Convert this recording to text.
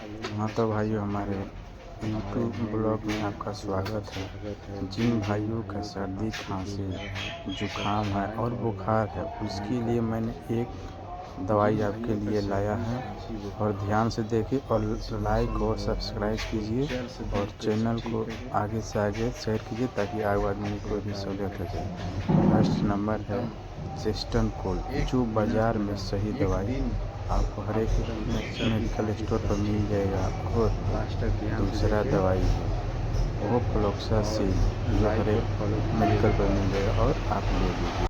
हाँ तो भाइयों, हमारे यूट्यूब ब्लॉग में आपका स्वागत है। जिन भाइयों का सर्दी, खांसी, जुकाम है और बुखार है, उसके लिए मैंने एक दवाई आपके लिए लाया है। और ध्यान से देखिए और लाइक और सब्सक्राइब कीजिए और चैनल को आगे से आगे शेयर कीजिए ताकि आगे आदमी को भी सहूलियत हो जाए। फर्स्ट नंबर है सिस्टन कोल्ड, जो बाज़ार में सही दवाई आपको हर एक मेडिकल स्टोर पर मिल जाएगा। और दूसरा दवाई है वो फ्लोक्सासिल, जो हर एक मेडिकल पर मिल जाएगा और आप ले लीजिए।